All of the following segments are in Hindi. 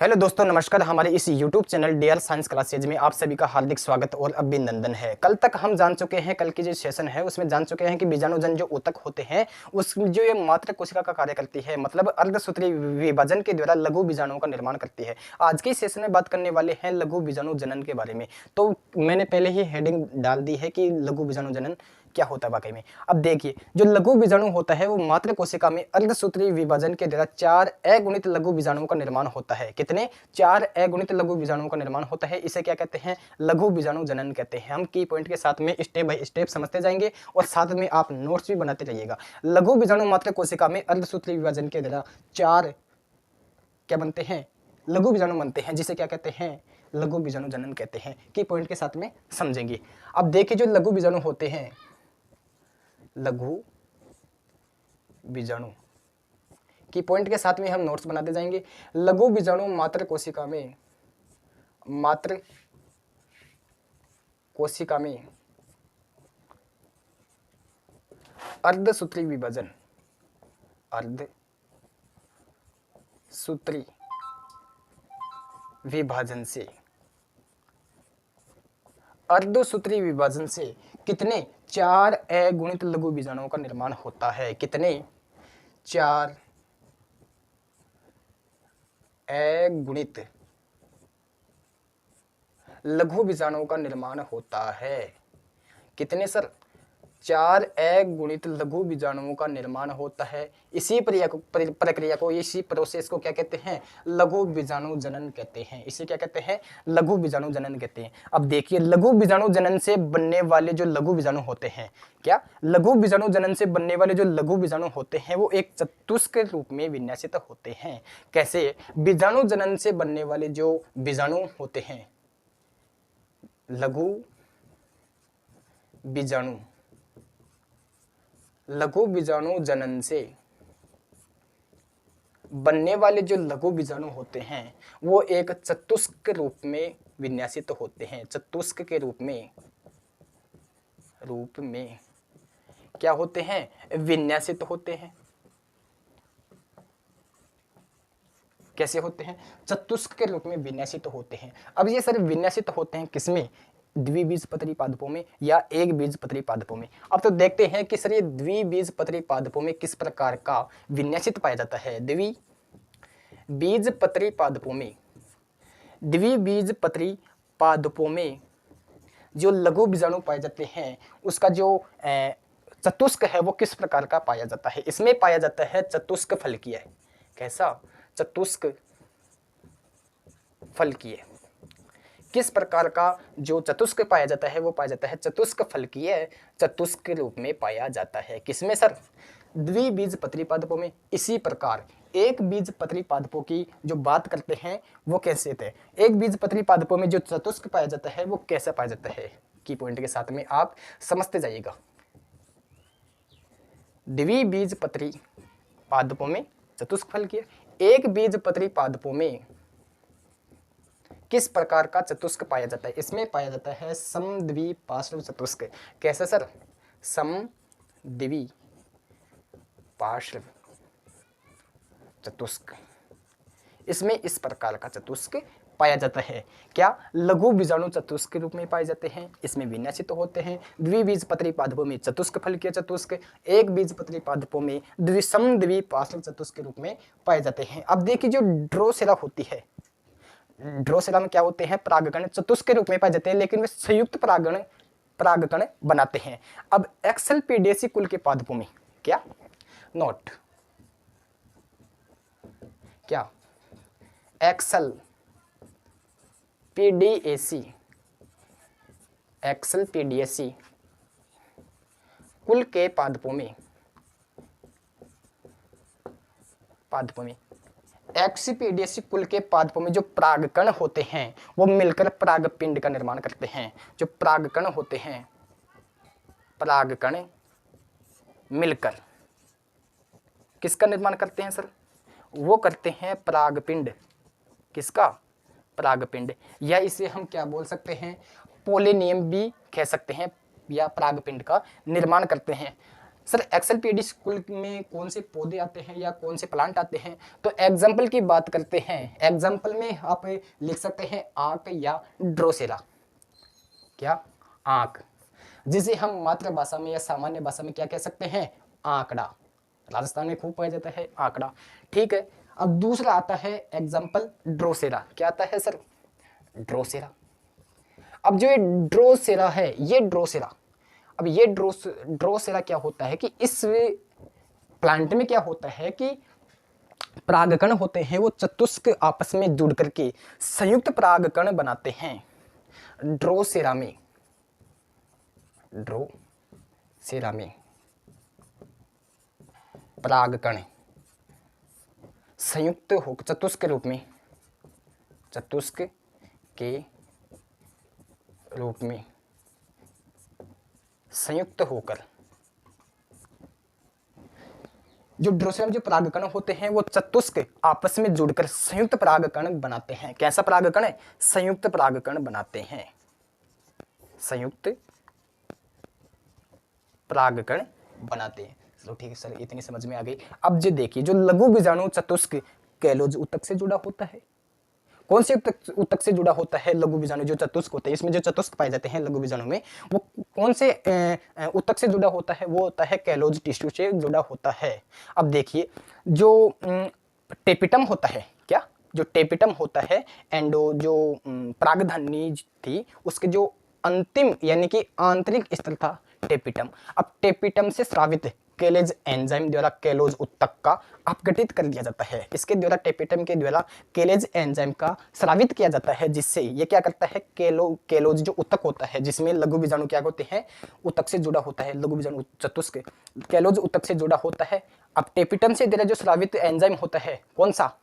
हेलो दोस्तों, नमस्कार। हमारे इस YouTube channel dear science classes में आप सभी का हार्दिक स्वागत और अभिनंदन है। कल तक हम जान चुके हैं, कल की जो सेशन है उसमें जान चुके हैं कि बीजाणुजन जो ऊतक होते हैं उस जो ये मात्र कोशिका का कार्य करती है, मतलब अर्धसूत्री विभाजन के द्वारा लघु बीजाणुओं का निर्माण करती है। आज के सेशन में बात करने वाले हैं लघु बीजाणु जनन के बारे में। तो मैंने पहले ही हेडिंग डाल दी है कि लघु बीजाणु जनन क्या होता है वाकई में। अब देखिए, जो लघु बीजाणु होता है वो मात्र कोशिका में अर्धसूत्री विभाजन के द्वारा 4 अगुणित लघु बीजाणुओं का निर्माण होता है। कितने? 4 अगुणित लघु बीजाणुओं का निर्माण होता है। इसे क्या कहते हैं? लघु बीजाणु जनन कहते हैं। हम की पॉइंट के साथ में स्टेप बाय स्टेप समझते जाएंगे और साथ में आप नोट्स भी बनाते रहिएगा। लघु बीजाणु मात्र कोशिका में अर्धसूत्री विभाजन के द्वारा 4 क्या बनते हैं? लघु बीजाणु बनते हैं, जिसे क्या कहते हैं? लघु बीजाणु जनन कहते हैं। की पॉइंट के साथ में समझेंगे। अब देखिए, जो लघु बीजाणु होते हैं, लघु बीजाणु की पॉइंट के साथ में हम नोट्स बनाते जाएंगे। लघु बीजाणु मात्र कोशिका में अर्धसूत्री विभाजन से कितने? 4 अगुणित लघु बीजाणुओं का निर्माण होता है। कितने? 4 अगुणित लघु बीजाणुओं का निर्माण होता है। कितने सर? 4 अगुणित लघु बीजाणुओं का निर्माण होता है। इसी प्रक्रिया को, इसी प्रोसेस को क्या कहते हैं? लघु बीजाणु जनन कहते हैं। इसे क्या कहते हैं? लघु बीजाणु जनन कहते हैं। अब देखिए, लघु बीजाणु जनन से बनने वाले जो लघु बीजाणु होते हैं, क्या लघु बीजाणु जनन से बनने वाले जो लघु बीजाणु होते हैं वो एक चतुष्क रूप में विन्यासित होते हैं। कैसे? बीजाणु जनन से बनने वाले जो बीजाणु होते हैं, लघु बीजाणु जनन से बनने वाले जो लघु बीजाणु होते हैं वो एक चतुष्क रूप में विन्यासित होते हैं। चतुष्क के रूप में क्या होते हैं? विन्यासित होते हैं। कैसे होते हैं? चतुष्क के रूप में विन्यासित होते हैं। अब ये सर विन्यासित होते हैं किसमें? द्विबीजपत्री पादपों में या एक बीजपत्री पादपों में। अब तो देखते हैं कि सर ये द्विबीजपत्री पादपों में किस प्रकार का विन्यासित पाया जाता है। द्विबीजपत्री पादपों में जो लघु बीजाणु पाए जाते हैं उसका जो चतुष्क है वो किस प्रकार का पाया जाता है? इसमें पाया जाता है चतुष्क फलकीय। कैसा? चतुष्क फलकीय। किस प्रकार का जो चतुष्क पाया जाता है वो पाया जाता है चतुष्क फलकीय, चतुष्क के रूप में पाया जाता है। किसमें सर? द्विबीजपत्री पादपों में। इसी प्रकार एक बीजपत्री पादपों की जो बात करते हैं वो कैसे थे? एक बीजपत्री पादपों में जो चतुष्क पाया जाता है वो कैसे पाया जाता है? की पॉइंट के साथ में आप समझते जाइएगा। द्विबीजपत्री पादपों में चतुष्क फलकीय, एक बीजपत्री पादपों में किस प्रकार का चतुष्क पाया जाता है? इसमें पाया जाता है समद्विपार्श्व चतुष्क। कैसे सर? समद्विपार्श्व चतुष्क। इसमें इस प्रकार का चतुष्क पाया जाता है। क्या? लघु बीजाणु चतुष्क के रूप में पाए जाते हैं। इसमें विन्यासित होते हैं। द्विबीजपत्री पादपों में चतुष्क फलकीय चतुष्क, एक बीजपत्री पादपों में समद्विपार्श्व चतुष्क के रूप में पाए जाते हैं। अब देखिए, जो ड्रोसेरा होती है, ड्रोसेरा में क्या होते हैं? परागकण चतुष्क के रूप में पाए जाते हैं, लेकिन वे संयुक्त परागकण बनाते हैं। अब एक्सेल्पिडेसी कुल के पादपों में क्या? नोट क्या? एक्सेल्पिडेसी कुल के पादपों में एक्सेल्पिडेसी कुल के पादपों में जो परागकण होते हैं वो मिलकर परागपिंड का निर्माण करते हैं। जो परागकण होते हैं, परागकण मिलकर किसका निर्माण करते हैं सर? वो करते हैं परागपिंड। किसका? परागपिंड। या इसे हम क्या बोल सकते हैं? पोलिनियम भी कह सकते हैं, या परागपिंड का निर्माण करते हैं। सर एक्सएलपीडी स्कूल में कौन से पौधे आते हैं या कौन से प्लांट आते हैं? तो एग्जाम्पल की बात करते हैं, एग्जाम्पल में आप लिख सकते हैं आक या ड्रोसेरा। क्या? आक, जिसे हम मातृभाषा में या सामान्य भाषा में क्या कह सकते हैं? आंकड़ा। राजस्थान में खूब पाया जाता है आंकड़ा। ठीक है, अब दूसरा आता है एग्जाम्पल ड्रोसेरा। क्या आता है सर? ड्रोसेरा। अब जो ये ड्रोसेरा है, ये ड्रोसेरा, अब ये ड्रोसेरा क्या होता है कि इस प्लांट में क्या होता है कि परागकण होते हैं वो चतुष्क आपस में जुड़ करके संयुक्त परागकण बनाते हैं। ड्रोसेरा में परागकण संयुक्त हो चतुष्क के रूप में संयुक्त होकर जो ड्रोसेरा में जो परागकण होते हैं वो चतुष्क आपस में जुड़कर संयुक्त परागकण बनाते हैं। कैसा परागकण है? संयुक्त परागकण बनाते हैं। संयुक्त परागकण बनाते हैं। चलो ठीक है सर, इतनी समझ में आ गई। अब जो देखिए, जो लघु बीजाणु चतुष्क कैलोज ऊतक से जुड़ा होता है। कौन से ऊतक से जुड़ा होता है? लघु बीजाणु जो चतुष्क होते हैं, इसमें जो चतुष्क पाए जाते हैं लघु बीजाणु में, वो कौन से ऊतक से जुड़ा होता है? वो होता है कैलोज टिश्यू से जुड़ा होता है। अब देखिए, जो टेपिटम होता है, क्या? जो टेपिटम होता है, एंडो जो परागधानी थी उसके जो अंतिम यानी कि आंतरिक स्थल था टेपिटम। अब टेपिटम से स्रावित केलेज एंजाइम द्वारा केलोज ऊतक का अपघटित कर दिया जाता है। इसके द्वारा टेपिटम के द्वारा केलेज एंजाइम का स्रावित किया जाता है, जिससे ये क्या करता है? केलोज जो ऊतक होता है जिसमें लघु बीजाणु क्या होते हैं? ऊतक से जुड़ा होता है। लघु बीजाणु चतुष्क केलोज ऊतक से जुड़ा होता है। अब टेपिटम से द्वारा जो स्रावित एंजाइम होता है, कौन सा?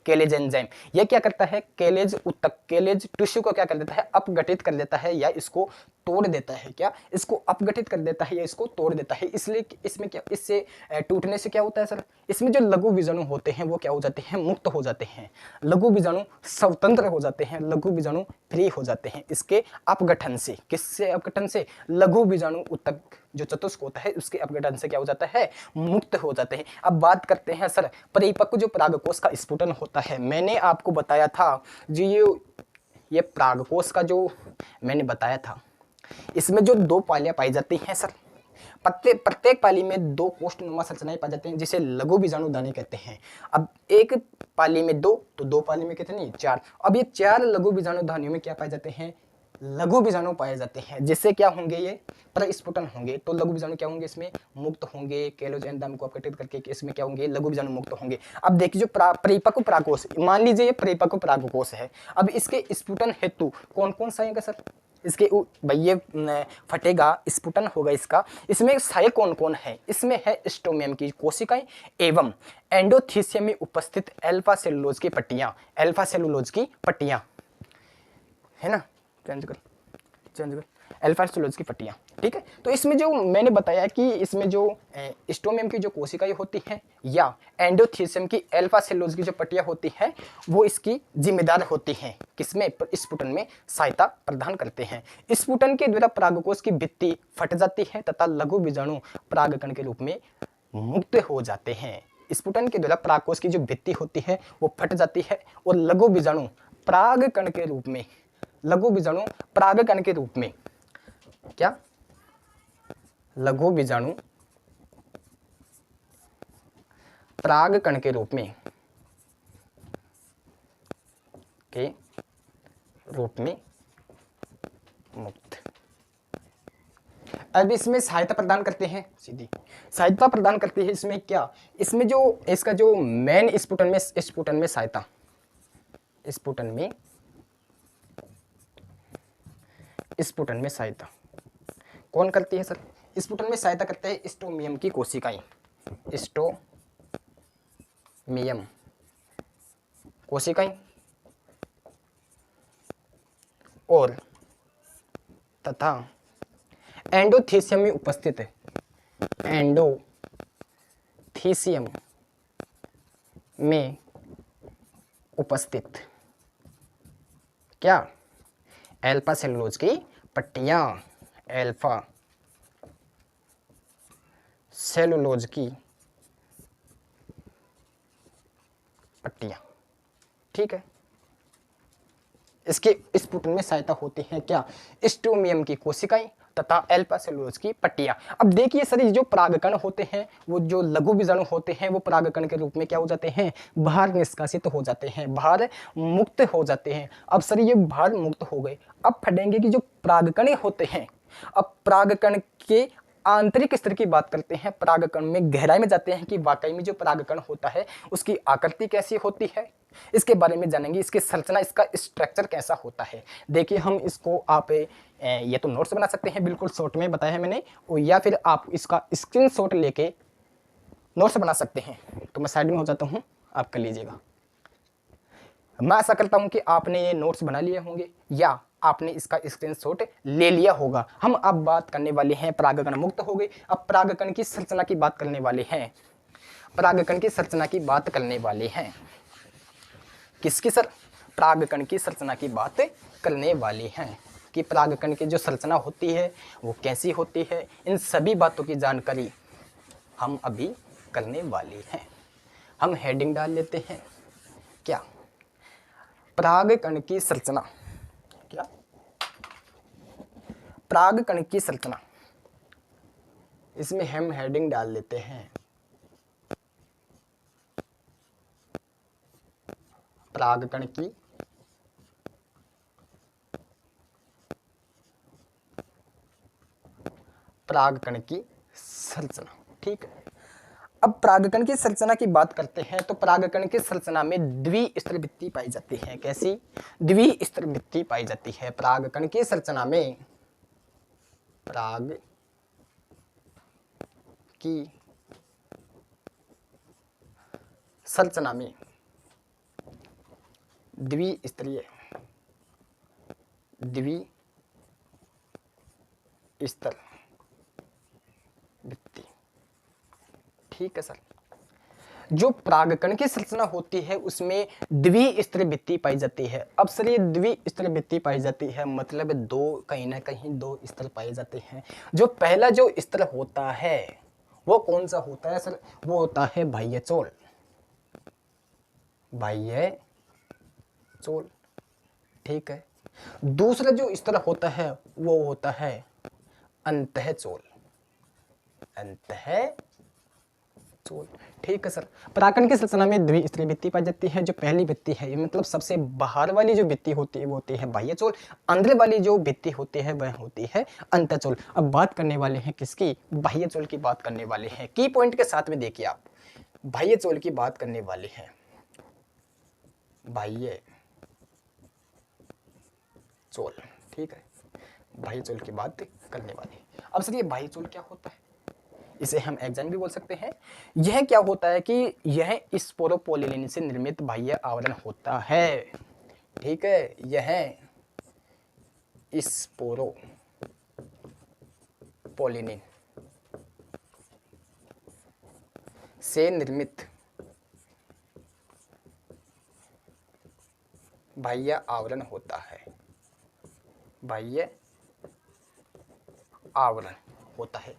केलेज एंजाइम। ये क्या करता है? केलेज ऊतक, केलेज टिश्यू को क्या कर देता है? अपघटित कर देता है या इसको तोड़ देता है। क्या? इसको अपघटित कर देता है या इसको तोड़ देता है। इसलिए इसमें क्या, इससे टूटने से क्या होता है सर? इसमें जो लघु बीजाणु होते हैं वो क्या हो जाते हैं? मुक्त हो जाते हैं। लघु बीजाणु स्वतंत्र हो जाते हैं, लघु बीजाणु फ्री हो जाते हैं इसके अपघटन से। किससे अपघटन से? लघु बीजाणु ऊतक जो चतुष्क होता है उसके अपघटन से क्या हो जाता है? मुक्त हो जाते हैं। अब बात करते हैं सर परिपक्व जो परागकोश का स्फुटन होता है। मैंने आपको बताया था जो ये परागकोश का जो मैंने बताया था, इसमें जो दो पालियां पाई जाती हैं सर, प्रत्येक पाली में दो कोष्ठनुमा संरचनाएं पाई जाती हैं जिसे लघु बीजाणु दानी कहते हैं। अब एक पाली में दो, तो दो पाली में कितनी? 4। अब ये 4 लघु बीजाणु दानियों में क्या पाए जाते हैं? लघु बीजाणु पाए जाते हैं, जिससे क्या होंगे? ये प्रस्फुटन होंगे। तो लघु बीजाणु क्या होंगे? इसमें मुक्त होंगे। केलोज एंजाइम को अपघटित करके इसमें क्या होंगे? लघु बीजाणु मुक्त होंगे। अब देखिए, जो परिपक्व परागकोश, मान लीजिए ये परिपक्व परागकोश है। अब इसके स्फुटन हेतु कौन कौन सा है सर? इसके भाई ये फटेगा, स्फुटन होगा इसका। इसमें सहायक कौन कौन है? इसमें है स्टोमियम की कोशिकाएं एवं एंडोथीसियम में उपस्थित अल्फा सेलुलोज की पट्टियां। अल्फा सेलुलोज की पट्टियां है ना, चेंज कर अल्फा सेलुलोज की पट्टियां। ठीक है, तो इसमें जो मैंने बताया कि इसमें जो स्टोमियम की जो कोशिकाएं होती हैं या एंडोथीसियम की अल्फा सेलुलोज की जो पट्टियां होती हैं वो इसकी जिम्मेदार होती हैं। किसमें? स्फुटन में सहायता प्रदान करते हैं। स्फुटन के द्वारा परागकोश की भित्ति फट जाती है तथा लघु बीजाणु परागकण के रूप में मुक्त हो जाते हैं। स्फुटन के द्वारा परागकोश की जो भित्ति होती है वो फट जाती है और लघु बीजाणु परागकण के रूप में, लघु बीजाणु परागकण के रूप में, क्या? लघु बीजाणु परागकण के रूप में मुक्त। अब इसमें सहायता प्रदान करते हैं, सीधी सहायता प्रदान करते हैं। इसमें क्या? इसमें जो इसका जो मेन स्फुटन में सहायता, स्फुटन में सहायता कौन करती है सर? स्फुटन में सहायता करते हैं स्टोमियम की कोशिकाएं, स्टोमियम कोशिकाएं और तथा एंडोथीसियम में उपस्थित क्या? अल्फा सेलुलोज की पट्टियां, अल्फा सेलुलोज की पट्टियां। ठीक है, इसके स्फुटन में सहायता होती है क्या? स्ट्रोमियम की कोशिकाएं तथा अल्फा सेलुलोज की पट्टियां। अब देखिए सर, ये जो परागकण होते हैं, वो जो लघु बीजाणु होते हैं, वो परागकण के रूप में क्या हो जाते हैं? बाहर निष्कासित हो जाते हैं, बाहर मुक्त हो जाते हैं। अब सर ये बाहर मुक्त हो गए, अब फटेंगे कि जो परागकण होते हैं, अब परागकण के आंतरिक स्तर की बात करते हैं, परागकण में गहराई में जाते हैं कि वाकई में जो परागकण होता है उसकी आकृति कैसी होती है, इसके बारे में जानेंगे। इसकी संरचना, इसका स्ट्रक्चर कैसा होता है। देखिए हम इसको आप ये तो नोट्स बना सकते हैं, बिल्कुल शॉर्ट में बताया है मैंने, और या फिर आप इसका स्क्रीनशॉट लेके नोट्स बना सकते हैं। तो मैं साइड में हो जाता हूँ, आप कर लीजिएगा। मैं आशा करता हूं कि आपने ये नोट्स बना लिए होंगे या आपने इसका स्क्रीनशॉट ले लिया होगा। हम अब बात करने वाले हैं, परागकण मुक्त हो गए, अब परागकण की संरचना की बात करने वाले हैं। परागकण की संरचना की बात करने वाले हैं। किसकी सर? परागकण की संरचना की बात करने वाले हैं कि परागकण की जो संरचना होती है वो कैसी होती है। इन सभी बातों की जानकारी हम अभी करने वाले हैं। हम हेडिंग डाल लेते हैं क्या? परागकण की संरचना। क्या? परागकण की संरचना, इसमें हम हेडिंग डाल लेते हैं परागकण की संरचना। ठीक है, अब परागकण की संरचना की बात करते हैं तो परागकण की संरचना में द्विस्तर भित्ति पाई जाती है। कैसी? द्विस्तर भित्ति पाई जाती है परागकण की संरचना में। पराग की संरचना में द्विस्तर भित्ति। ठीक है सर, जो परागकण की संरचना होती है उसमें द्विस्तर भित्ति पाई जाती है। अब सर ये द्विस्तर भित्ति पाई जाती है मतलब दो, कहीं ना कहीं दो स्तर पाए जाते हैं। जो पहला जो स्तर होता है वो कौन सा होता है सर? वो होता है बाह्य चोल। बाह्य चोल। ठीक है, दूसरा जो स्तर होता है वो होता है अंतः चोल। अंतः चोल। ठीक है सर, परागकण की संरचना में द्विस्तर भित्ति पाई जाती है। जो पहली भित्ति है, ये मतलब सबसे बाहर वाली जो भित्ति होती है वो होती है बाह्य चोल। अंदर वाली जो भित्ति होती है वह होती है अंतःचोल। अब बात करने वाले हैं किसकी? बाह्य चोल की बात करने वाले हैं। की पॉइंट के साथ में देखिए आप, बाह्य चोल की बात करने वाले हैं। बाह्य चोल। ठीक है, बाह्य चोल की बात करने वाले। अब सर ये बाह्य चोल क्या होता है? इसे हम एग्जाम भी बोल सकते हैं। यह क्या होता है कि यह स्पोरोपोलिन से निर्मित बाह्य आवरण होता है। ठीक है, यह स्पोरोपोलिन से निर्मित बाह्य आवरण होता है। बाह्य आवरण होता है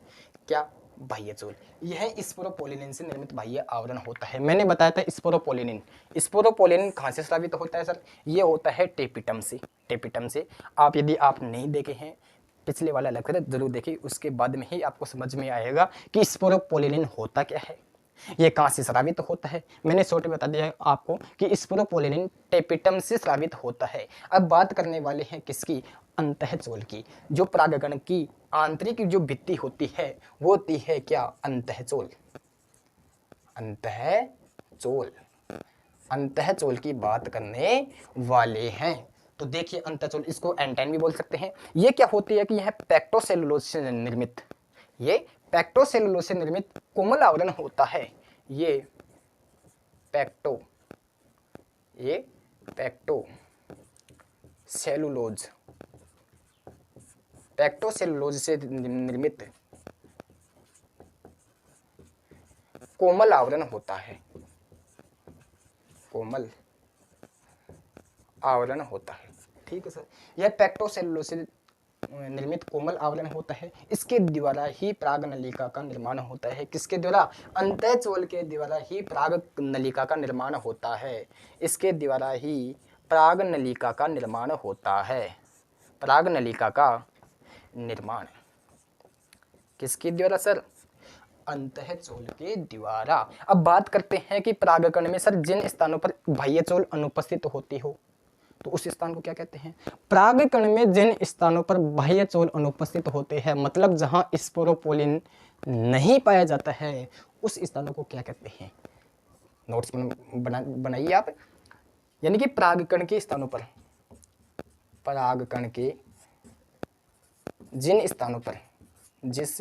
क्या? बाह्य चोल। यह स्पोरोपोलिन से निर्मित बाह्य आवरण होता है। मैंने बताया था स्पोरोपोलिन। स्पोरोपोलिन कहाँ से स्रावित होता है सर? ये होता है टेपिटम से। टेपिटम से। आप यदि आप नहीं देखे हैं पिछले वाला लेक्चर जरूर देखिए, उसके बाद में ही आपको समझ में आएगा कि स्पोरोपोलिन होता क्या है, ये कहाँ से स्रावित होता है। मैंने शॉर्ट बता दिया आपको कि स्पोरोपोलिन टेपिटम से स्रावित होता है। अब बात करने वाले हैं किसकी? अंतःचोल की। जो परागकण की आंतरिक जो भित्ति होती है वो होती है क्या? अंतःचोल। अंतःचोल। अंतःचोल की बात करने वाले हैं। तो देखिए अंतःचोल, इसको एंटाइन भी बोल सकते हैं। ये क्या होती है कि यह पेक्टोसेलुलोज से निर्मित, ये पेक्टोसेलुलोज से निर्मित कोमल आवरण होता है। ये पेक्टोसेलुलोज, पेक्टोसेलुलोज से निर्मित कोमल आवरण होता है। कोमल आवरण होता है। ठीक है सर, यह पेक्टोसेलुलोज से निर्मित कोमल आवरण होता है, इसके द्वारा ही प्राग नलिका का निर्माण होता है। किसके द्वारा? अंतःचोल के द्वारा ही प्राग नलिका का निर्माण होता है। इसके द्वारा ही प्राग नलिका का निर्माण होता है। प्राग नलिका का निर्माण किसके द्वारा सर? अंतःचोल के द्वारा। अब बात करते हैं कि परागकण में सर जिन स्थानों पर बाह्यचोल अनुपस्थित होती हो तो उस स्थान को क्या कहते हैं? परागकण में जिन स्थानों पर बाह्यचोल अनुपस्थित होते हैं, मतलब जहां स्पोरोपोलिन नहीं पाया जाता है, उस स्थानों को क्या कहते हैं? नोट्स बनाइए आप। यानी कि परागकण के स्थानों पर, परागकण के जिन स्थानों पर, जिस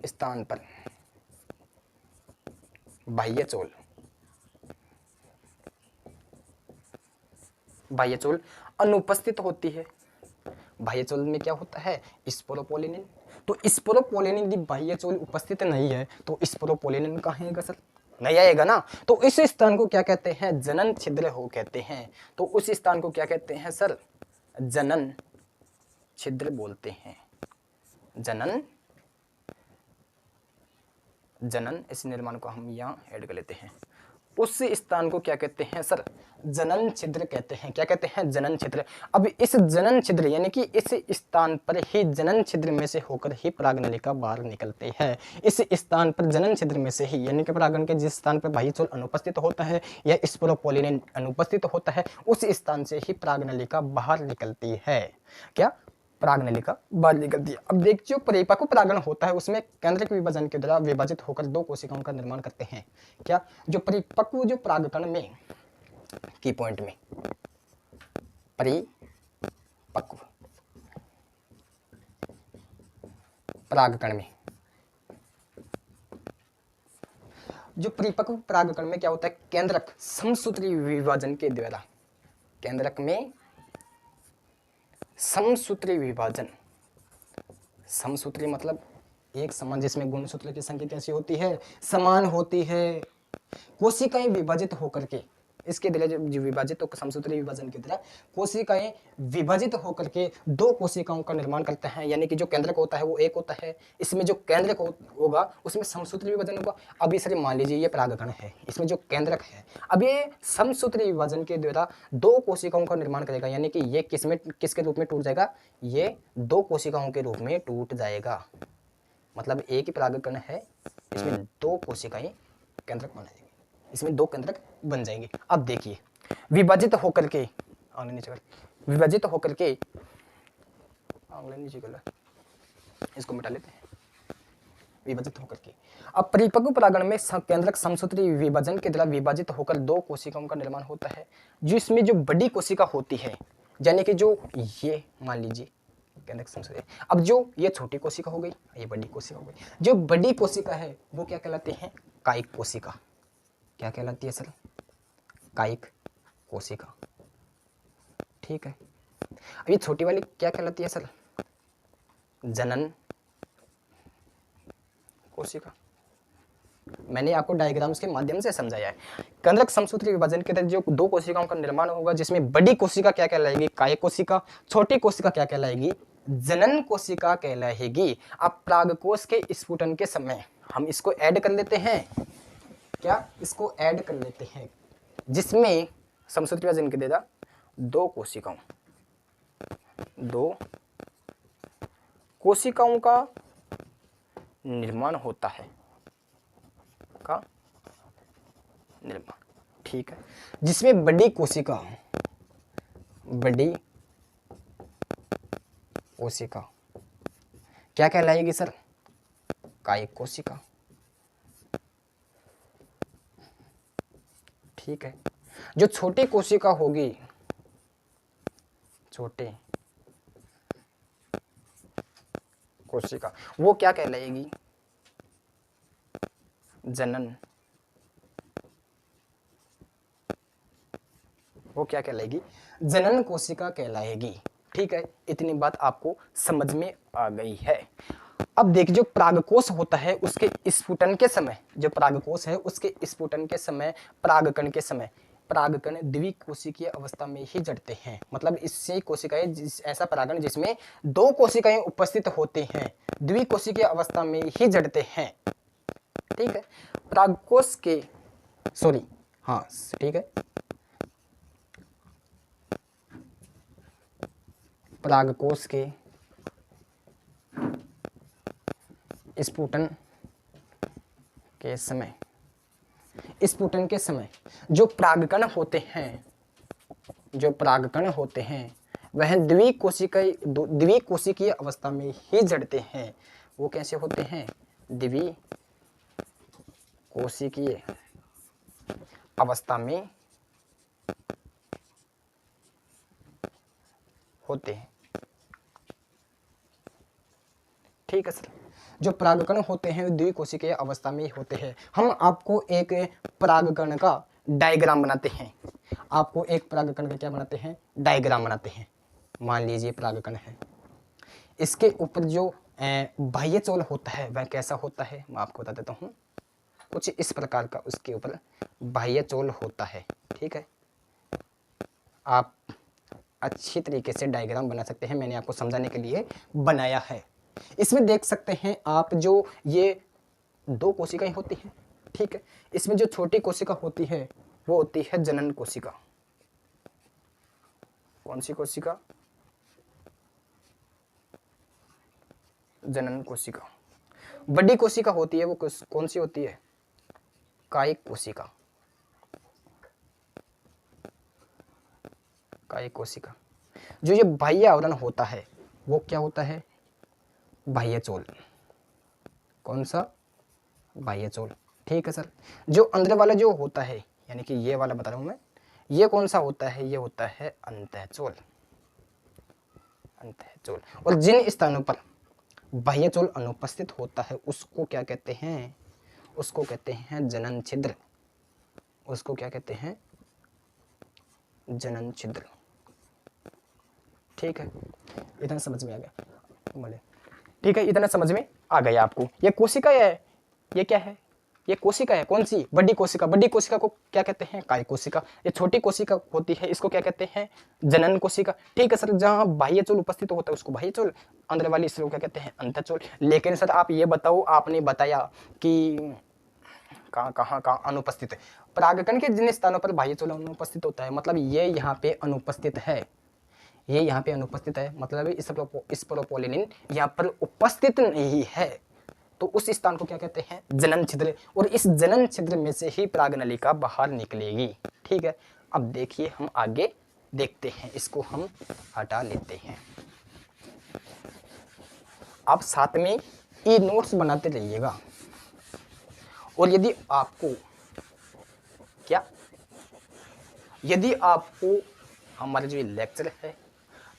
स्थान पर बाह्यचोल अनुपस्थित होती है, बाह्यचोल में क्या होता है? स्पोरोपोलिनिन। तो स्पोरोपोलिनिन यदि बाह्यचोल उपस्थित नहीं है तो स्पोरोपोलिनिन कहाँ आएगा सर? नहीं आएगा ना। तो इस स्थान को क्या कहते हैं? जनन छिद्र हो कहते हैं। तो उस स्थान को क्या कहते हैं सर? जनन छिद्र बोलते हैं। जनन इस निर्माण को हम यहाँ ऐड कर लेते हैं। उस स्थान को क्या कहते हैं सर? जनन छिद्र कहते हैं। क्या कहते हैं? जनन छिद्र। अब इस जनन छिद्र यानी कि इस स्थान पर ही जनन छिद्र में से होकर ही परागनलिका बाहर निकलती है। इस स्थान पर जनन छिद्र में से ही, यानी कि परागन के जिस स्थान पर बाह्यचोल अनुपस्थित होता है या स्पोरोपोलिनिन अनुपस्थित होता है, उस स्थान से ही परागनलिका बाहर निकलती है। क्या? परागनलिका बाहर निकलती है। अब देखिए, परिपक्व परागण होता है उसमें केंद्रक विभाजन के द्वारा विभाजित होकर दो कोशिकाओं का निर्माण करते हैं। क्या? जो परिपक्व जो परागकण में, की पॉइंट में, परिपक्व परागकण में, जो परिपक्व परागकण में क्या होता है? केंद्रक समसूत्री विभाजन के द्वारा, केंद्रक में समसूत्री विभाजन, समसूत्री मतलब एक समान, जिसमें गुणसूत्र की संख्या कैसी होती है? समान होती है। कोशिकाएं विभाजित होकर के, इसके द्वारा जो विभाजित तो समसूत्री विभाजन की तरह कोशिकाएं विभाजित होकर के दो कोशिकाओं का निर्माण करते हैं। यानी कि जो केंद्रक होता है वो एक होता है, इसमें जो केंद्रक होगा उसमें समसूत्री विभाजन होगा। अब ये सर मान लीजिए ये परागकण है, इसमें जो केंद्रक है, अब ये समसूत्री विभाजन के द्वारा दो कोशिकाओं का निर्माण करेगा। यानी कि ये किसके रूप में टूट जाएगा? ये दो कोशिकाओं के रूप में टूट जाएगा। मतलब एक ही परागकण है, इसमें दो कोशिकाएं केंद्रक बन जाएंगे, इसमें दो केंद्रक बन जाएंगे। अब देखिए, विभाजित होकर के, आंगले नीचे कर, विभाजित होकर के, आंगले नीचे कर, इसको मिटा लेते हैं, विभाजित होकर के। अब परिपक्व परागण में केंद्रक समसूत्री विभाजन के द्वारा विभाजित होकर दो कोशिकाओं का निर्माण होता है, जिसमें जो बड़ी कोशिका होती है, यानी कि जो ये मान लीजिए केंद्रक समसूत्री, अब जो ये छोटी कोशिका हो गई, ये बड़ी कोशिका हो गई। जो बड़ी कोशिका है वो क्या कहलाती है? कायिक कोशिका। क्या कहलाती है सर? कायिक कोशिका। ठीक है। अब ये छोटी वाली क्या कहलाती है सर? जनन कोशिका। मैंने आपको डायग्राम्स के माध्यम से समझाया है। केंद्रक समसूत्री विभाजन के तहत जो दो कोशिकाओं का निर्माण होगा, जिसमें बड़ी कोशिका क्या कहलाएगी? कायिक कोशिका। छोटी कोशिका क्या कहलाएगी? जनन कोशिका कहलाएगी। अब परागकोश के स्फुटन के समय हम इसको ऐड कर लेते हैं। क्या? इसको ऐड कर लेते हैं, जिसमें समसूत्री विभाजन के द्वारा दो कोशिकाओं का निर्माण होता है, का निर्माण। ठीक है। जिसमें बड़ी कोशिका क्या कहलाएगी सर? कायिक कोशिका। ठीक है। जो छोटी कोशिका होगी, छोटे कोशिका, वो क्या कहलाएगी? जनन। वो क्या कहलाएगी? जनन कोशिका कहलाएगी। ठीक है, इतनी बात आपको समझ में आ गई है। अब देखिए, जो परागकोश होता है उसके स्फुटन के समय, जो परागकोश है उसके स्फुटन के समय, परागकण के समय परागकण द्विकोशिकीय अवस्था में ही जड़ते हैं। मतलब इससे कोशिकाएं ऐसा परागण जिसमें दो कोशिकाएं उपस्थित होती हैं द्विकोशिकीय अवस्था में ही जड़ते हैं। ठीक है, परागकोश के सॉरी हाँ ठीक है, परागकोश के स्फुटन के समय जो परागकण होते हैं वह द्विकोशिकीय अवस्था में ही जड़ते हैं। वो कैसे होते हैं? द्विकोशिकीय अवस्था में होते हैं। ठीक है सर, जो परागकण होते हैं द्विकोशिकीय अवस्था में होते हैं। हम आपको एक परागकण का डायग्राम बनाते हैं। आपको एक परागकण का क्या बनाते हैं? डायग्राम बनाते हैं। मान लीजिए परागकण है, इसके ऊपर जो बाह्य चोल होता है वह कैसा होता है मैं आपको बता देता हूँ। कुछ इस प्रकार का उसके ऊपर बाह्य चोल होता है। ठीक है, आप अच्छी तरीके से डायग्राम बना सकते हैं, मैंने आपको समझाने के लिए बनाया है। इसमें देख सकते हैं आप जो ये दो कोशिकाएं होती हैं। ठीक है, इसमें जो छोटी कोशिका होती है वो होती है जनन कोशिका। कौन सी कोशिका? जनन कोशिका। बड़ी कोशिका होती है वो कौन सी होती है? कायिक कोशिका। कायिक कोशिका। जो ये बाह्य आवरण होता है वो क्या होता है? बाह्य चोल। कौन सा? बाह्य चोल। ठीक है सर, जो अंदर वाला जो होता है यानी कि ये वाला बता रहा हूं मैं, ये कौन सा होता है? ये होता है अंतःचोल। अंतःचोल। और जिन स्थानों पर बाह्य चोल अनुपस्थित होता है उसको क्या कहते हैं? उसको कहते हैं जनन छिद्र। उसको क्या कहते हैं? जनन छिद्र। ठीक है, इतना समझ में आ गया बोले? ठीक है, इतना समझ में आ गया आपको। ये कोशिका है, ये क्या है? ये कोशिका है। कौन सी? बड़ी कोशिका। बड़ी कोशिका को क्या कहते हैं? कायिक कोशिका। ये छोटी कोशिका होती है इसको क्या कहते हैं? जनन कोशिका। ठीक है सर, जहाँ बाह्य चोल उपस्थित होता है उसको बाह्य चोल, अंदर वाली इसको क्या कहते हैं? अंतःचोल। लेकिन सर आप ये बताओ, आपने बताया कि कहाँ अनुपस्थित है? परागकण के जिन स्थानों पर बाह्य चोल अनुपस्थित होता है, मतलब ये यहाँ पे अनुपस्थित है, ये यहाँ पे अनुपस्थित है, मतलब इस प्रोपोलिन यहाँ पर उपस्थित नहीं है, तो उस स्थान को क्या कहते हैं? जनन छिद्र। और इस जनन छिद्र में से ही परागनलिका बाहर निकलेगी। ठीक है, अब देखिए हम आगे देखते हैं, इसको हम हटा लेते हैं। आप साथ में ई नोट्स बनाते रहिएगा। और यदि आपको हमारे जो लेक्चर है,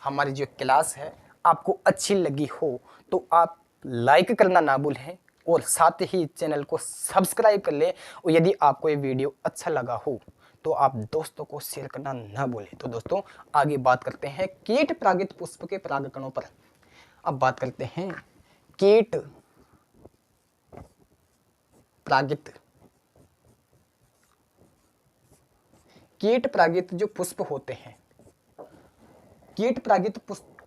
हमारी जो क्लास है आपको अच्छी लगी हो तो आप लाइक करना ना भूलें और साथ ही चैनल को सब्सक्राइब कर लें। और यदि आपको ये वीडियो अच्छा लगा हो तो आप दोस्तों को शेयर करना ना भूलें। तो दोस्तों आगे बात करते हैं कीट परागित पुष्प के परागकणों पर। अब बात करते हैं कीट परागित जो पुष्प होते हैं, कीट परागित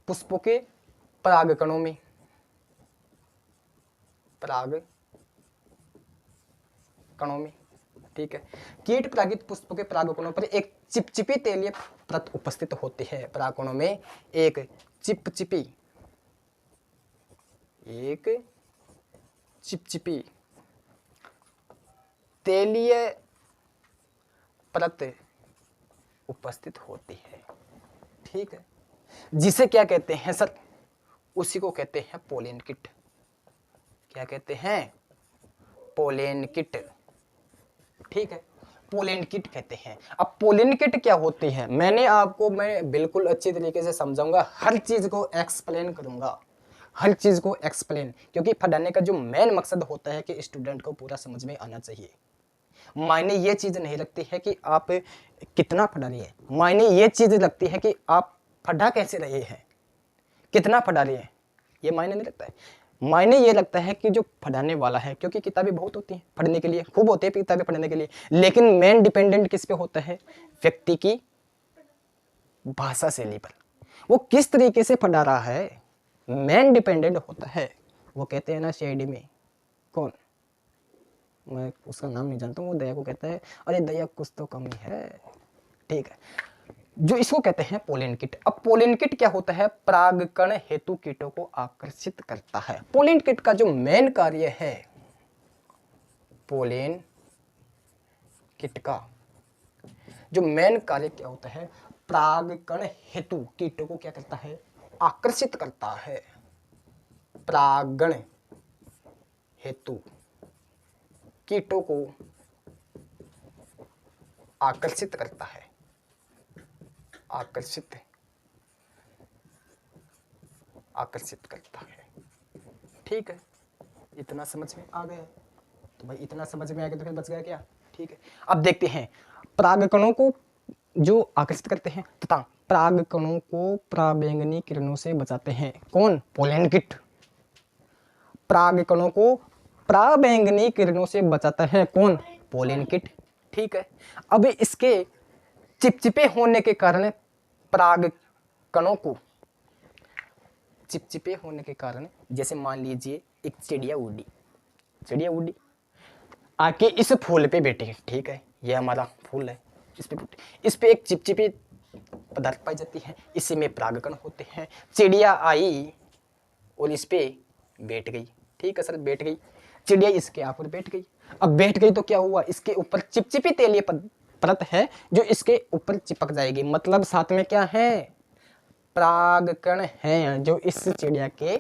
पुष्पों के परागकणों में ठीक है, कीट परागित पुष्पों के परागकणों पर एक चिपचिपी तेलीय परत उपस्थित होती है। परागकणों में एक चिपचिपी तेलीय परत उपस्थित होती है। ठीक है, जिसे क्या कहते हैं सर? उसी को कहते हैं पोलेन किट। क्या कहते हैं? Pollen kit. ठीक है, पोलेन किट कहते हैं। अब पोलेन किट क्या होती है मैं बिल्कुल अच्छी तरीके से समझाऊंगा, हर चीज को एक्सप्लेन करूंगा, क्योंकि पढ़ाने का जो मेन मकसद होता है कि स्टूडेंट को पूरा समझ में आना चाहिए। मायने ये चीज नहीं रखती है कि आप कितना पढ़ा रहे हैं, मायने ये चीज रखती है कि आप पढ़ा कैसे रहे हैं, कितना पढ़ा रहे हैं, ये मायने नहीं रखता है। मायने ये लगता है कि जो पढ़ाने वाला है, क्योंकि किताबें बहुत होती हैं पढ़ने के लिए, खूब होती है किताबें पढ़ने के लिए, लेकिन मेन डिपेंडेंट किस पे होता है? व्यक्ति की भाषा शैली पर, वो किस तरीके से पढ़ा रहा है, मेन डिपेंडेंट होता है। वो कहते हैं ना सीआईडी में, कौन, मैं उसका नाम नहीं जानता हूँ, वो दया को कहता है, अरे दया कुछ तो कमी है, ठीक है, जो इसको कहते हैं पोलन किट। अब पोलन किट क्या होता है? परागकण हेतु कीटों को आकर्षित करता है। पोलन किट का जो मेन कार्य है, पोलन किट का जो मेन कार्य क्या होता है? परागकण हेतु कीटों को क्या करता है? आकर्षित करता है। परागण हेतु कीटों को आकर्षित करता है, आकर्षित करता है, ठीक है। इतना समझ में आ गया? तो भाई इतना समझ में आ गया तो फिर बच गया क्या? ठीक है, अब देखते हैं परागकणों को जो आकर्षित करते हैं तथा परागकणों को पराबैंगनी किरणों से बचाते हैं। कौन? Pollen kit. परागकणों को पराबैंगनी किरणों से बचाता है। कौन? पोलन किट, ठीक है। अब इसके चिपचिपे होने के कारण परागकणों को, चिपचिपे होने के कारण, जैसे मान लीजिए एक चिड़िया उड़ी आके इस फूल पे बैठी, ठीक है, ये हमारा फूल है, इस पे एक चिपचिपी पदार्थ पाई जाती है, इसी में परागकण होते हैं। चिड़िया आई और इस पे बैठ गई, ठीक है सर, बैठ गई चिड़िया, इसके ऊपर बैठ गई। अब बैठ गई तो क्या हुआ? इसके ऊपर चिपचिपी तेलीय परत है जो इसके ऊपर चिपक जाएगी, मतलब साथ में क्या है? परागकण हैं जो इस चिड़िया के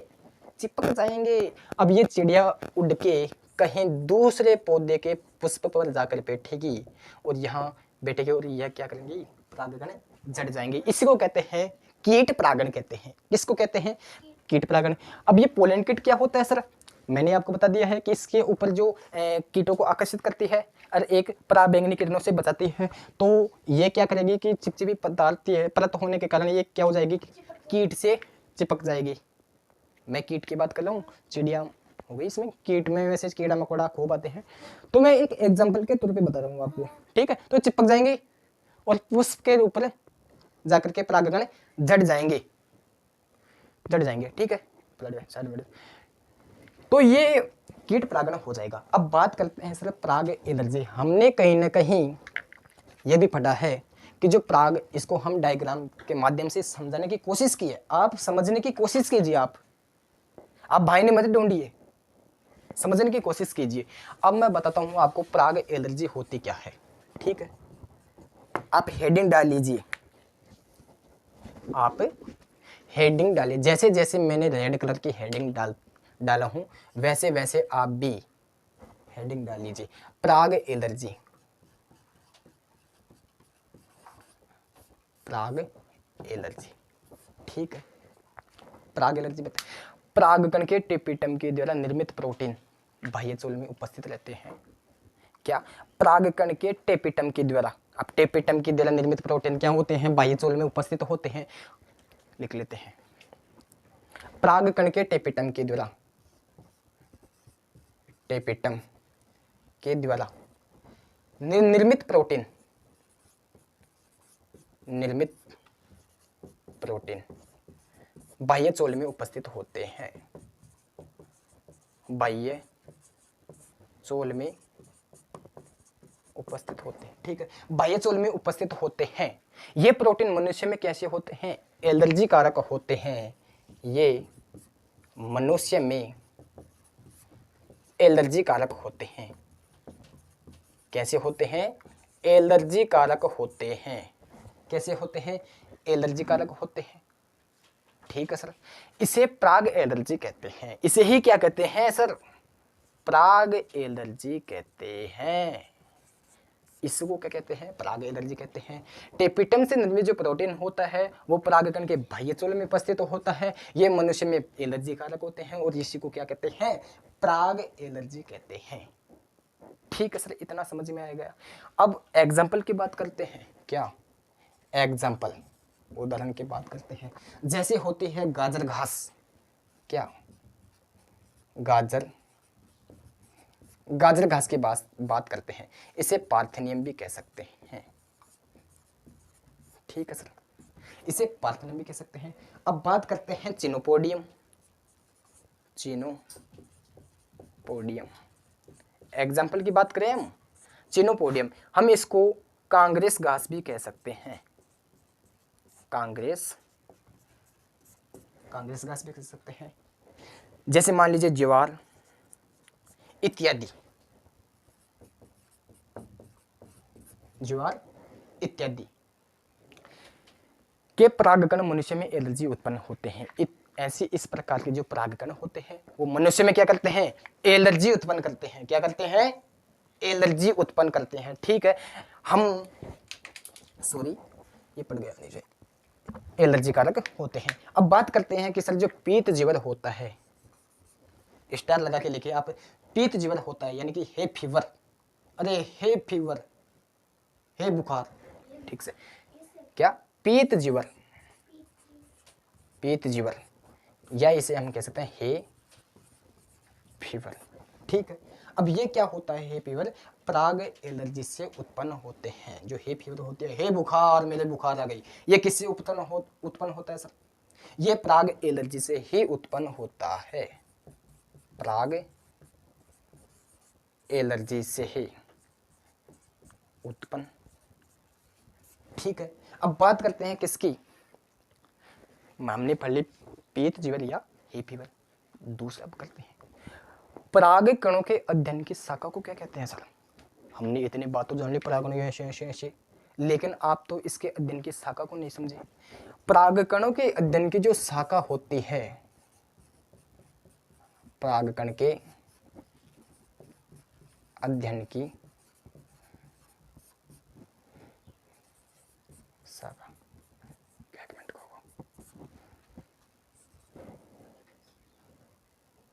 चिपक जाएंगे। अब ये चिड़िया उड़ के कहीं दूसरे पौधे के पुष्प पर जाकर बैठेगी और यहाँ बैठेगी और यह क्या करेंगी? परागकण जड़ जाएंगे। इसी को कहते हैं कीट परागण कहते हैं। किसको कहते हैं? कीट परागण। अब ये पोलन किट क्या होता है सर? मैंने आपको बता दिया है कि इसके ऊपर जो कीटों को आकर्षित करती है और एक पराबैंगनी किरणों से बचाती है, तो ये क्या करेगी कि चिपचिपी पदार्थ परत होने के कारण ये क्या हो जाएगी? कीट से चिपक जाएगी। मैं कीट की बात कर रहा हूँ, चिड़िया हो गई इसमें, कीट में वैसे कीड़ा मकोड़ा खूब आते हैं, तो मैं एक एग्जाम्पल के तौर पे बता रहा हूँ आपको, ठीक है। तो चिपक जाएंगे और पुष्प के ऊपर जाकर के परागकण जड़ जाएंगे, ठीक है। तो ये कीट परागण हो जाएगा। अब बात करते हैं सर पराग एलर्जी। हमने कहीं ना कहीं यह भी पढ़ा है कि जो पराग, इसको हम डायग्राम के माध्यम से समझाने की कोशिश की है, आप समझने की कोशिश कीजिए। आप भाई ने मत ढूंढिए, समझने की कोशिश कीजिए। अब मैं बताता हूं आपको पराग एलर्जी होती क्या है, ठीक है। आप हेडिंग डाल लीजिए, आप हेडिंग डालिए, जैसे जैसे मैंने रेड कलर की हेडिंग डाला हूं वैसे वैसे आप भी हेडिंग डाल लीजिए। पराग एलर्जी, पराग एलर्जी, ठीक है। पराग एलर्जी बता, परागकण के टेपिटम के द्वारा निर्मित प्रोटीन बाह्यचोल में उपस्थित रहते हैं। क्या? परागकण के टेपिटम के द्वारा, अब टेपिटम के द्वारा निर्मित प्रोटीन क्या होते हैं? बाह्यचोल में उपस्थित होते हैं। लिख लेते हैं, परागकण के टेपिटम के द्वारा, टेपिटम के द्वारा निर्मित प्रोटीन, निर्मित प्रोटीन बाह्यचोल में उपस्थित होते हैं, बाह्यचोल में उपस्थित होते हैं, ठीक है। बाह्यचोल में उपस्थित होते हैं। ये प्रोटीन मनुष्य में कैसे होते हैं? एलर्जी कारक होते हैं। ये मनुष्य में एलर्जी कारक होते हैं। कैसे होते हैं? एलर्जी कारक होते हैं। कैसे होते हैं? एलर्जी कारक होते हैं, ठीक है सर। इसे पराग एलर्जी कहते हैं। इसे ही क्या कहते हैं सर? पराग एलर्जी कहते हैं। इसको क्या कहते हैं? पराग एलर्जी कहते हैं। टेपिटम से निर्मित जो प्रोटीन होता है वो परागकण के बाह्यचोल में उपस्थित होता है। ये मनुष्य में एलर्जी कारक होते हैं और इसी को क्या कहते हैं? पराग एलर्जी कहते हैं, ठीक है सर। इतना समझ में आएगा। अब एग्जाम्पल की बात करते हैं। क्या? एग्जाम्पल, उदाहरण की बात करते हैं। जैसे होती है गाजर घास, क्या? गाजर, गाजर घास की बात करते हैं, इसे पार्थेनियम भी कह सकते हैं। ठीक है सर, इसे पार्थेनियम भी कह सकते हैं। अब बात करते हैं चिनोपोडियम, चिनोपोडियम एग्जाम्पल की बात करें हम, चिनोपोडियम हम इसको कांग्रेस घास भी कह सकते हैं, कांग्रेस घास भी कह सकते हैं। जैसे मान लीजिए ज्वार इत्यादि, ज्वार इत्यादि के परागकण मनुष्य में एलर्जी उत्पन्न होते हैं। ऐसे इस प्रकार के जो परागकण होते हैं वो मनुष्य में क्या करते हैं, एलर्जी उत्पन्न करते हैं। क्या करते हैं, एलर्जी उत्पन्न करते हैं। ठीक है, हम सॉरी ये पड़ गया नीचे, एलर्जी कारक होते हैं। अब बात करते हैं कि सर जो पीत ज्वर होता है, स्टार लगा के लिखिए आप, पीत ज्वर होता है यानी कि हे फीवर, अरे हे फीवर, हे बुखार, ठीक से क्या, पीत ज्वर, पीत ज्वर, या इसे हम कह सकते हैं हे फीवर। ठीक है, अब ये क्या होता है, हे फीवर पराग एलर्जी से उत्पन्न होते हैं। जो हे फीवर होती है, हे बुखार, मेरे बुखार आ गई, ये किससे उत्पन्न होता है सर, ये पराग एलर्जी से ही उत्पन्न होता है, पराग एलर्जी से ही उत्पन्न। ठीक है, अब बात करते हैं किसकी, हमने पढ़ ली पीत ज्वर या हे फीवर। दूसरा अब करते हैं पराग कणों के अध्ययन की शाखा को क्या कहते हैं सर। हमने इतनी बातों जान ली परागकणों की ऐसे ऐसे ऐसे, लेकिन आप तो इसके अध्ययन की शाखा को नहीं समझे। परागकणों के अध्ययन की जो शाखा होती है, परागकण के अध्ययन की शाखा,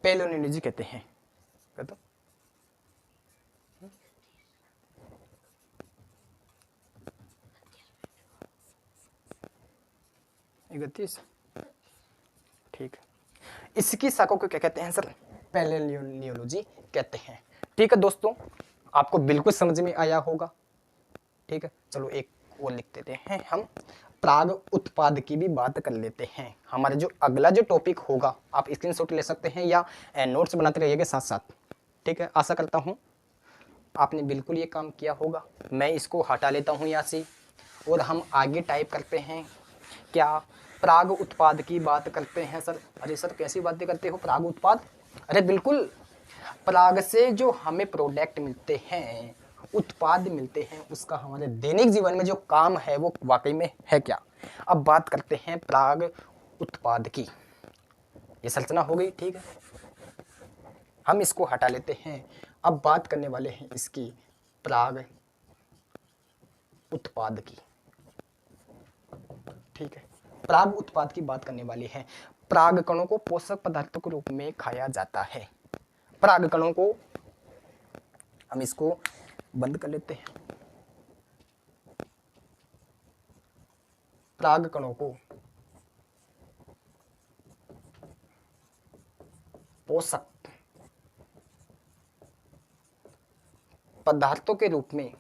पेलोनियोलॉजी कहते हैं। कहते 31, ठीक है, इसकी शाखा को क्या कहते हैं सर, पेलोनियोलॉजी कहते हैं। ठीक है दोस्तों, आपको बिल्कुल समझ में आया होगा। ठीक है, चलो एक और लिख देते हैं हम, पराग उत्पाद की भी बात कर लेते हैं। हमारा जो अगला जो टॉपिक होगा, आप स्क्रीनशॉट ले सकते हैं या नोट्स बनाते रहिएगा साथ साथ। ठीक है, आशा करता हूँ आपने बिल्कुल ये काम किया होगा। मैं इसको हटा लेता हूँ यहाँ से और हम आगे टाइप करते हैं। क्या पराग उत्पाद की बात करते हैं सर। अरे सर कैसी बातें करते हो, पराग उत्पाद, अरे बिल्कुल, पराग से जो हमें प्रोडक्ट मिलते हैं, उत्पाद मिलते हैं, उसका हमारे दैनिक जीवन में जो काम है वो वाकई में है क्या। अब बात करते हैं पराग उत्पाद की, ये संरचना हो गई। ठीक है, हम इसको हटा लेते हैं। अब बात करने वाले हैं इसकी पराग उत्पाद की। ठीक है, पराग उत्पाद की बात करने वाली है। पराग कणों को पोषक पदार्थों के रूप में खाया जाता है। पराग कणों को हम इसको बंद कर लेते हैं। पराग कणों को पोषक पदार्थों के रूप में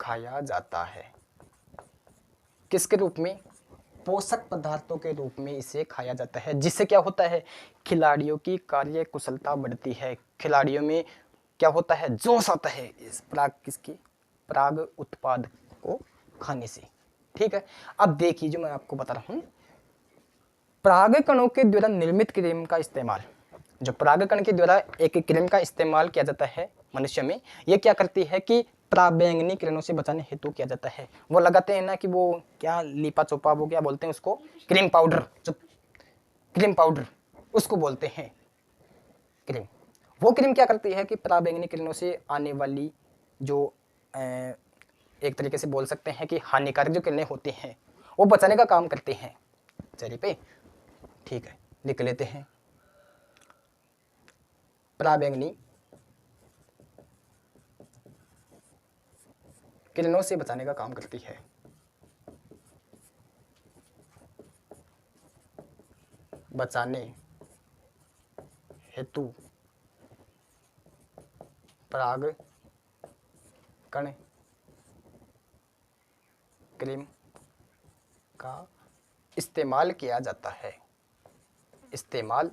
खाया जाता है। किसके रूप में, पोषक पदार्थों के रूप में इसे खाया जाता है, जिससे क्या होता है, खिलाड़ियों की कार्य कुशलता बढ़ती है, खिलाड़ियों में क्या होता है, जोश आता है इस पराग उत्पाद को खाने से। ठीक है, अब देखिए जो मैं आपको बता रहा हूं, परागकणों के द्वारा निर्मित क्रीम का इस्तेमाल, जो परागकण के द्वारा एक क्रीम का इस्तेमाल किया जाता है मनुष्य में, ये क्या करती है कि पराबैंगनी किरणों से बचाने हेतु किया जाता है। वो लगाते हैं ना कि वो क्या लीपा चोपा, वो क्या बोलते हैं उसको, क्रीम पाउडर, जो क्रीम पाउडर उसको बोलते हैं क्रीम। वो क्रीम क्या करती है कि पराबैंगनी किरणों से आने वाली जो एक तरीके से बोल सकते हैं कि हानिकारक जो किरणें होती हैं वो बचाने का काम करते हैं चेहरे पे। ठीक है, लिख लेते हैं, पराबैंगनी किरणों से बचाने का काम करती है। बचाने हेतु परागकण क्रीम का इस्तेमाल किया जाता है, इस्तेमाल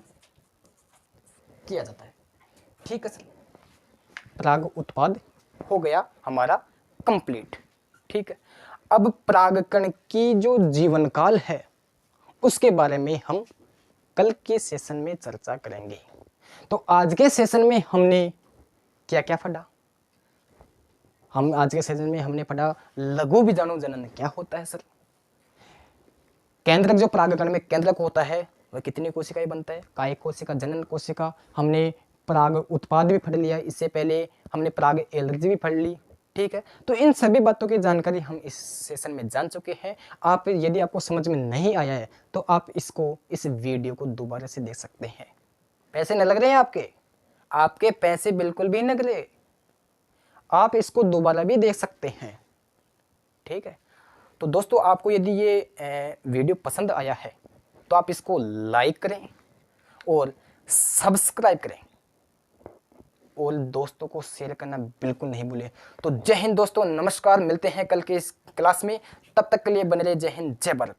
किया जाता है। ठीक है सर, पराग उत्पाद हो गया हमारा कंप्लीट। ठीक है, अब परागकण की जो जीवन काल है उसके बारे में हम कल के सेशन में चर्चा करेंगे। तो आज के सेशन में हमने क्या क्या पढ़ा? हम आज के सेशन में हमने पढ़ा लघु बीजाणु जनन क्या होता है सर, केंद्रक जो परागकण में केंद्रक होता है वह कितनी कोशिकाएं बनता है, काय कोशिका, जनन कोशिका। हमने पराग उत्पाद भी पढ़ लिया, इससे पहले हमने पराग एलर्जी भी पढ़ ली। ठीक है, तो इन सभी बातों की जानकारी हम इस सेशन में जान चुके हैं। आप यदि आपको समझ में नहीं आया है तो आप इस वीडियो को दोबारा से देख सकते हैं। पैसे न लग रहे हैं आपके पैसे बिल्कुल भी न लग रहे, आप इसको दोबारा भी देख सकते हैं। ठीक है, तो दोस्तों आपको यदि ये वीडियो पसंद आया है तो आप इसको लाइक करें और सब्सक्राइब करें और दोस्तों को शेयर करना बिल्कुल नहीं भूलें। तो जय हिंद दोस्तों, नमस्कार, मिलते हैं कल के इस क्लास में। तब तक के लिए बने रहे। जय हिंद, जय भारत।